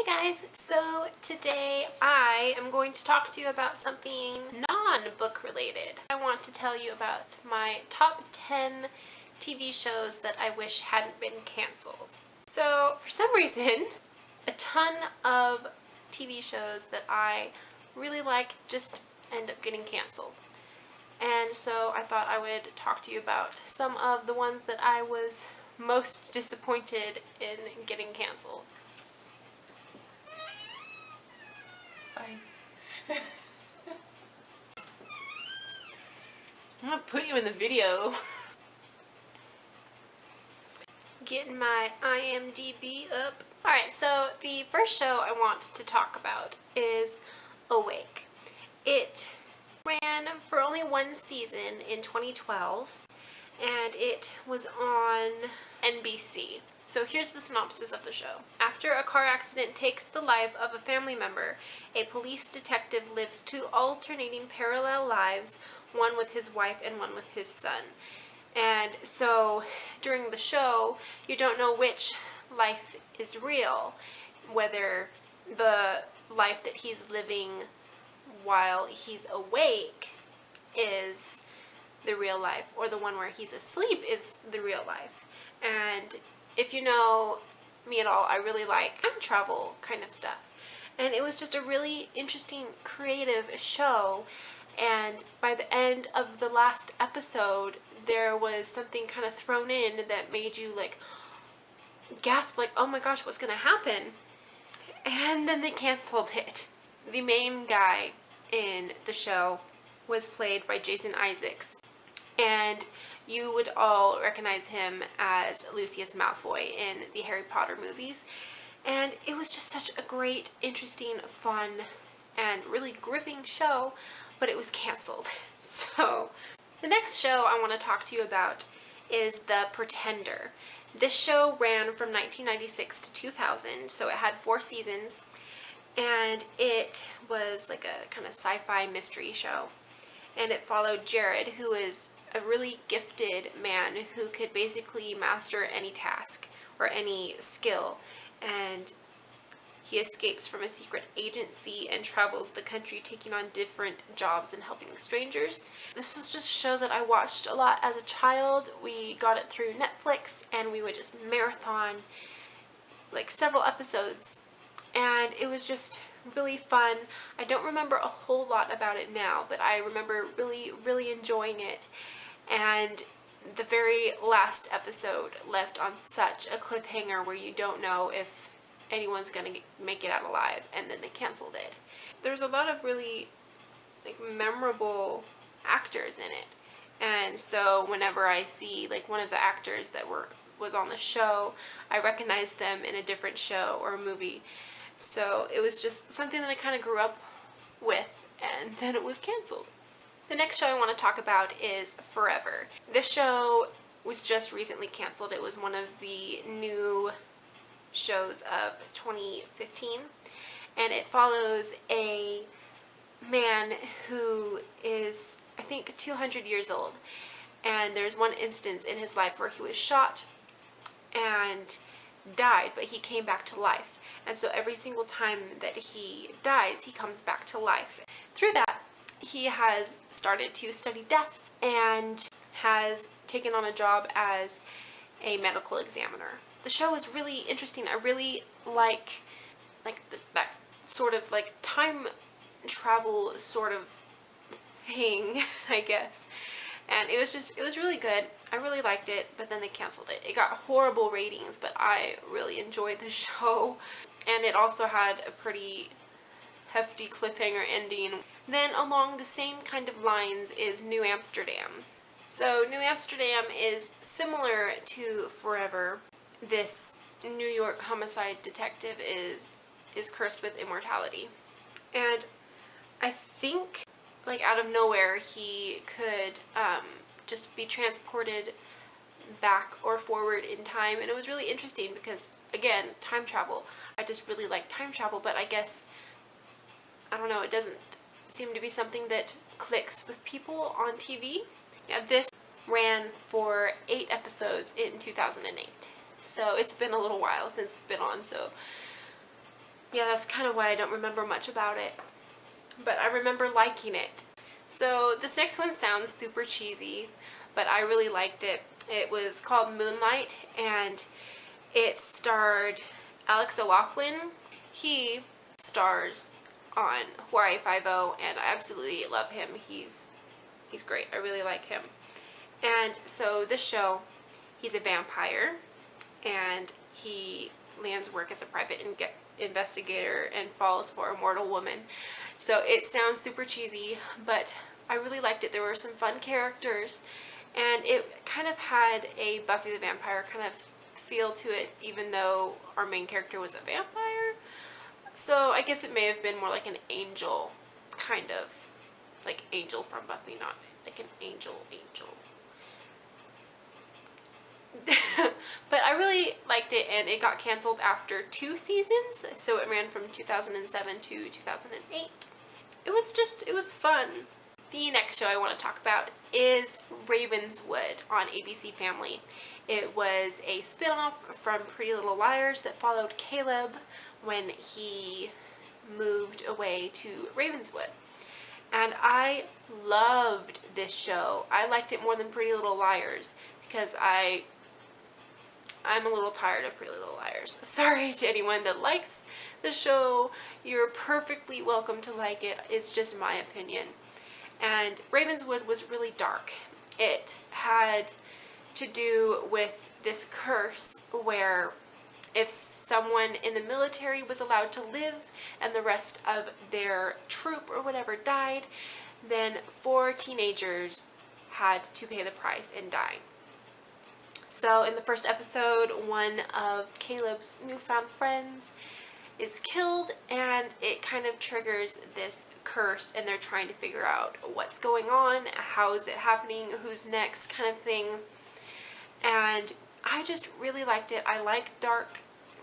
guys, so today I am going to talk to you about something non-book related. I want to tell you about my top 10 TV shows that I wish hadn't been canceled. So for some reason, a ton of TV shows that I really like just end up getting canceled. And so I thought I would talk to you about some of the ones that I was most disappointed in getting canceled. Fine. I'm gonna put you in the video. Getting my IMDb up. Alright, so the first show I want to talk about is Awake. It ran for only one season in 2012, and it was on NBC. So here's the synopsis of the show. After a car accident takes the life of a family member, a police detective lives two alternating parallel lives, one with his wife and one with his son. And so during the show, you don't know which life is real, whether the life that he's living while he's awake is the real life, or the one where he's asleep is the real life. And if you know me at all, I really like time travel kind of stuff. And it was just a really interesting, creative show. And by the end of the last episode, there was something kind of thrown in that made you like gasp, like, oh my gosh, what's gonna happen? And then they canceled it. The main guy in the show was played by Jason Isaacs, and you would all recognize him as Lucius Malfoy in the Harry Potter movies. And it was just such a great, interesting, fun, and really gripping show, but it was canceled. So the next show I want to talk to you about is The Pretender. This show ran from 1996 to 2000, so it had 4 seasons, and it was like a kind of sci-fi mystery show. And it followed Jared, who is a really gifted man who could basically master any task or any skill, and he escapes from a secret agency and travels the country taking on different jobs and helping strangers. This was just a show that I watched a lot as a child. We got it through Netflix and we would just marathon like several episodes, and it was just really fun. I don't remember a whole lot about it now, but I remember really enjoying it. And the very last episode left on such a cliffhanger where you don't know if anyone's gonna make it out alive, and then they canceled it. There's a lot of really like memorable actors in it, and so whenever I see like one of the actors that was on the show, I recognize them in a different show or a movie. So it was just something that I kind of grew up with, and then it was canceled. The next show I want to talk about is Forever. This show was just recently canceled. It was one of the new shows of 2015, and it follows a man who is, I think, 200 years old, and there's one instance in his life where he was shot and died, but he came back to life. And so every single time that he dies, he comes back to life. Through that, he has started to study death and has taken on a job as a medical examiner. The show is really interesting. I really like that sort of like time travel sort of thing, I guess. And it was really good. I really liked it, but then they canceled it. It got horrible ratings, but I really enjoyed the show. And it also had a pretty hefty cliffhanger ending. Then along the same kind of lines is New Amsterdam. So New Amsterdam is similar to Forever. This New York homicide detective is cursed with immortality. And I think like out of nowhere he could just be transported back or forward in time, and it was really interesting because, again, time travel. I just really like time travel, but I guess, I don't know, it doesn't seem to be something that clicks with people on TV. Yeah, this ran for 8 episodes in 2008, so it's been a little while since it's been on, so Yeah, that's kind of why I don't remember much about it. But I remember liking it. So this next one sounds super cheesy, but I really liked it. It was called Moonlight, and it starred Alex O'Loughlin. He stars on Hawaii Five-0, and I absolutely love him. He's great. I really like him. And so this show, he's a vampire, and he lands work as a private investigator and falls for a mortal woman. So it sounds super cheesy, but I really liked it. There were some fun characters, and it kind of had a Buffy the Vampire kind of feel to it, even though our main character was a vampire. So I guess it may have been more like an angel, kind of like Angel from Buffy, not like an angel. But I really liked it, and it got canceled after 2 seasons, so it ran from 2007 to 2008. It was fun. The next show I want to talk about is Ravenswood on ABC Family. It was a spin-off from Pretty Little Liars that followed Caleb when he moved away to Ravenswood. And I loved this show. I liked it more than Pretty Little Liars because I'm a little tired of Pretty Little Liars. Sorry to anyone that likes the show. You're perfectly welcome to like it. It's just my opinion. And Ravenswood was really dark. It had to do with this curse where if someone in the military was allowed to live and the rest of their troop or whatever died, then 4 teenagers had to pay the price and die. So in the first episode, one of Caleb's newfound friends is killed, and it kind of triggers this curse, and they're trying to figure out what's going on, how is it happening, who's next, kind of thing. And I just really liked it. I like dark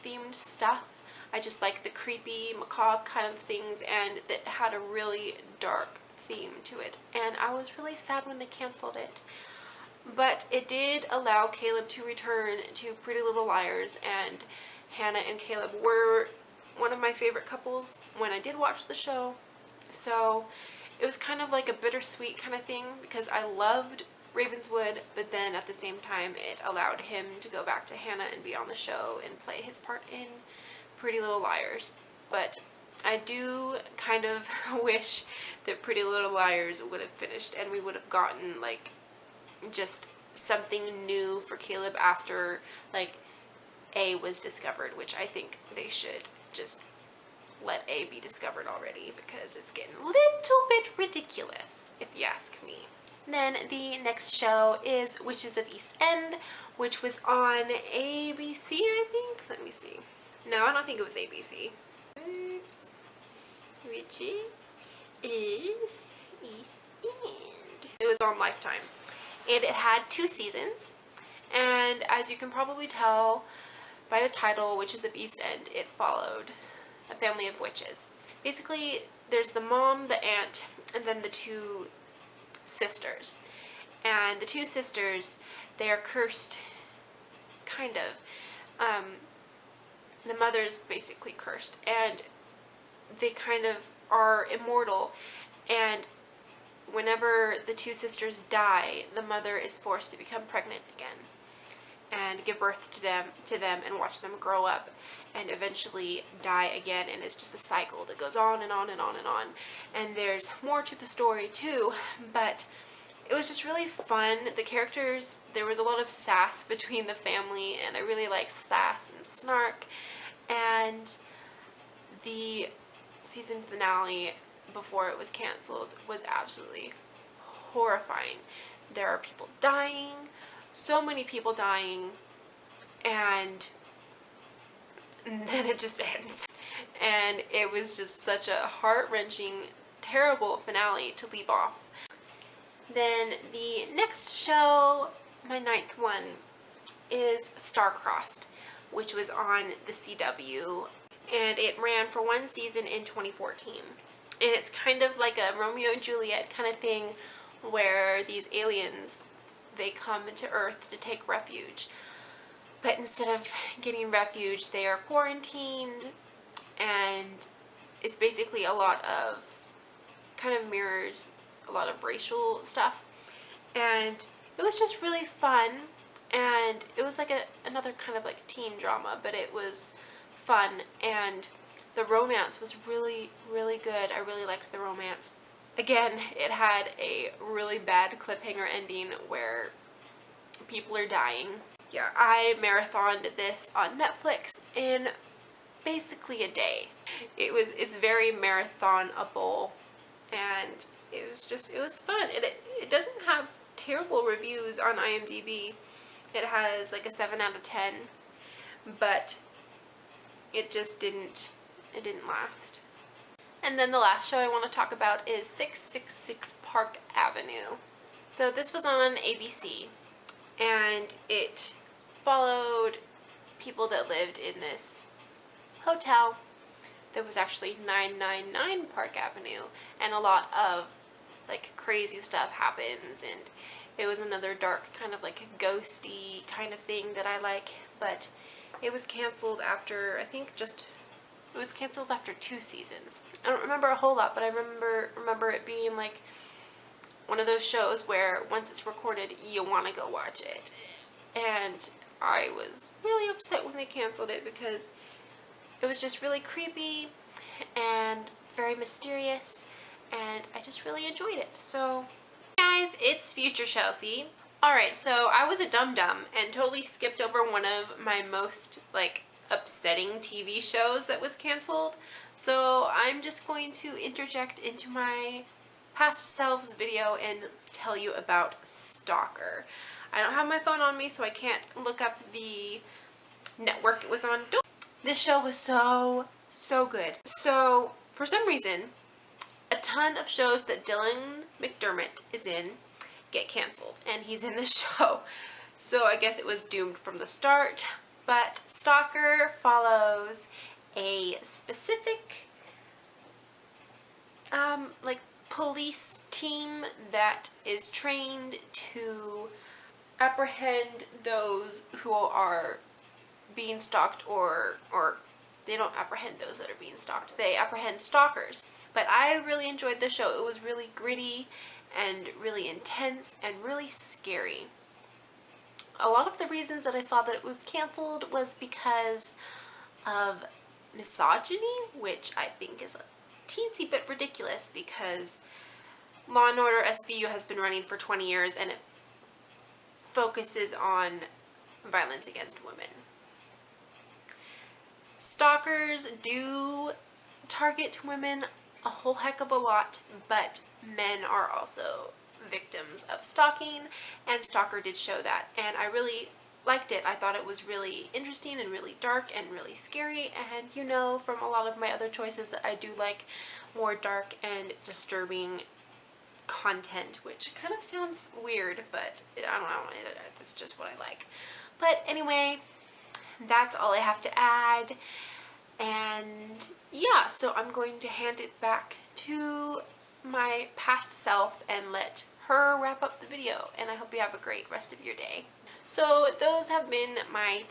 themed stuff. I just like the creepy, macabre kind of things, and that had a really dark theme to it. And I was really sad when they canceled it. But it did allow Caleb to return to Pretty Little Liars, and Hannah and Caleb were one of my favorite couples when I did watch the show. So it was kind of like a bittersweet kind of thing because I loved Ravenswood, but then at the same time it allowed him to go back to Hannah and be on the show and play his part in Pretty Little Liars. But I do kind of wish that Pretty Little Liars would have finished and we would have gotten like just something new for Caleb after like A was discovered, which I think they should just let A be discovered already because it's getting a little bit ridiculous if you ask me. Then the next show is Witches of East End, which was on ABC, I think. Let me see. No, I don't think it was ABC. Oops. Witches of East End. It was on Lifetime. And it had 2 seasons. And as you can probably tell by the title, Witches of East End, it followed a family of witches. Basically, there's the mom, the aunt, and then the 2 sisters. And the 2 sisters, they are cursed, kind of. The mother's basically cursed, and they kind of are immortal, and whenever the 2 sisters die, the mother is forced to become pregnant again and give birth to them and watch them grow up and eventually die again, and it's just a cycle that goes on and on and on and on. And there's more to the story too, but it was just really fun. The characters, there was a lot of sass between the family, and I really like sass and snark. And the season finale before it was canceled was absolutely horrifying. There are people dying, so many people dying, and then it just ends. And it was just such a heart-wrenching, terrible finale to leave off. Then the next show, my 9th one, is Star-Crossed, which was on the CW, and it ran for 1 season in 2014. And it's kind of like a Romeo and Juliet kind of thing where these aliens, they come to Earth to take refuge. But instead of getting refuge, they are quarantined, and basically a lot of, kind of mirrors a lot of racial stuff, and it was just really fun. And it was like another kind of like teen drama, but it was fun, and the romance was really, really good. I really liked the romance. Again, it had a really bad cliffhanger ending where people are dying. Yeah, I marathoned this on Netflix in basically a day. It's very marathonable, and it was fun. It doesn't have terrible reviews on IMDb. It has like a 7 out of 10, but it didn't last. And then the last show I want to talk about is 666 Park Avenue. So this was on ABC, and it followed people that lived in this hotel that was actually 999 Park Avenue, and a lot of like crazy stuff happens, and it was another dark kind of like ghosty kind of thing that I like, but it was canceled after, I think it was canceled after 2 seasons. I don't remember a whole lot, but I remember it being like one of those shows where once it's recorded, you want to go watch it. And I was really upset when they canceled it because it was just really creepy and very mysterious, and I just really enjoyed it. So, guys, it's Future Chelsea. Alright, so I was a dum-dum and totally skipped over one of my most, like, upsetting TV shows that was canceled. So I'm just going to interject into my past selves video and tell you about Stalker. I don't have my phone on me, so I can't look up the network it was on. This show was so good. So, for some reason, a ton of shows that Dylan McDermott is in get canceled, and he's in this show. So I guess it was doomed from the start. But Stalker follows a specific like police team that is trained to apprehend those who are being stalked, or they don't apprehend those that are being stalked. They apprehend stalkers. But I really enjoyed the show. It was really gritty and really intense and really scary. A lot of the reasons that I saw that it was canceled was because of misogyny, which I think is a teensy bit ridiculous because Law and Order SVU has been running for 20 years and it focuses on violence against women. Stalkers do target women a whole heck of a lot, but men are also victims of stalking, and Stalker did show that, and I really liked it. I thought it was really interesting and really dark and really scary, and you know from a lot of my other choices that I do like more dark and disturbing content, which kind of sounds weird, but I don't know, that's just what I like. But anyway, that's all I have to add, and yeah, so I'm going to hand it back to my past self and let her wrap up the video, and I hope you have a great rest of your day. So those have been my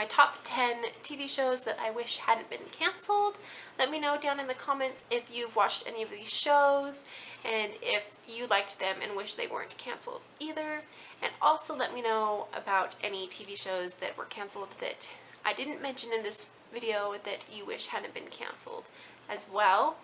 top 10 TV shows that I wish hadn't been canceled. Let me know down in the comments if you've watched any of these shows and if you liked them and wish they weren't canceled either. And also let me know about any TV shows that were canceled that I didn't mention in this video that you wish hadn't been canceled as well.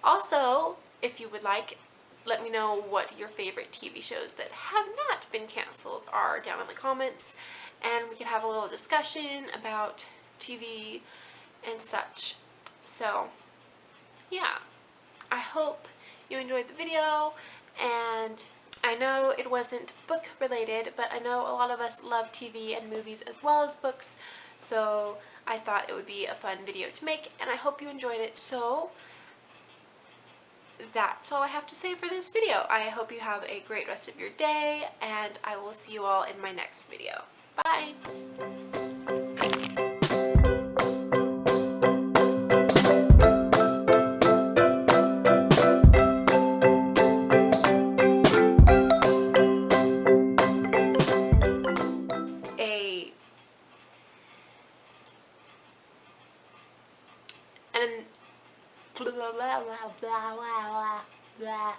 Also, if you would like, let me know what your favorite TV shows that have not been canceled are down in the comments, and we can have a little discussion about TV and such. So, yeah, I hope you enjoyed the video, and I know it wasn't book related, but I know a lot of us love TV and movies as well as books, so I thought it would be a fun video to make, and I hope you enjoyed it. So that's all I have to say for this video. I hope you have a great rest of your day, and I will see you all in my next video. Bye! blah, blah, blah, blah, blah, blah.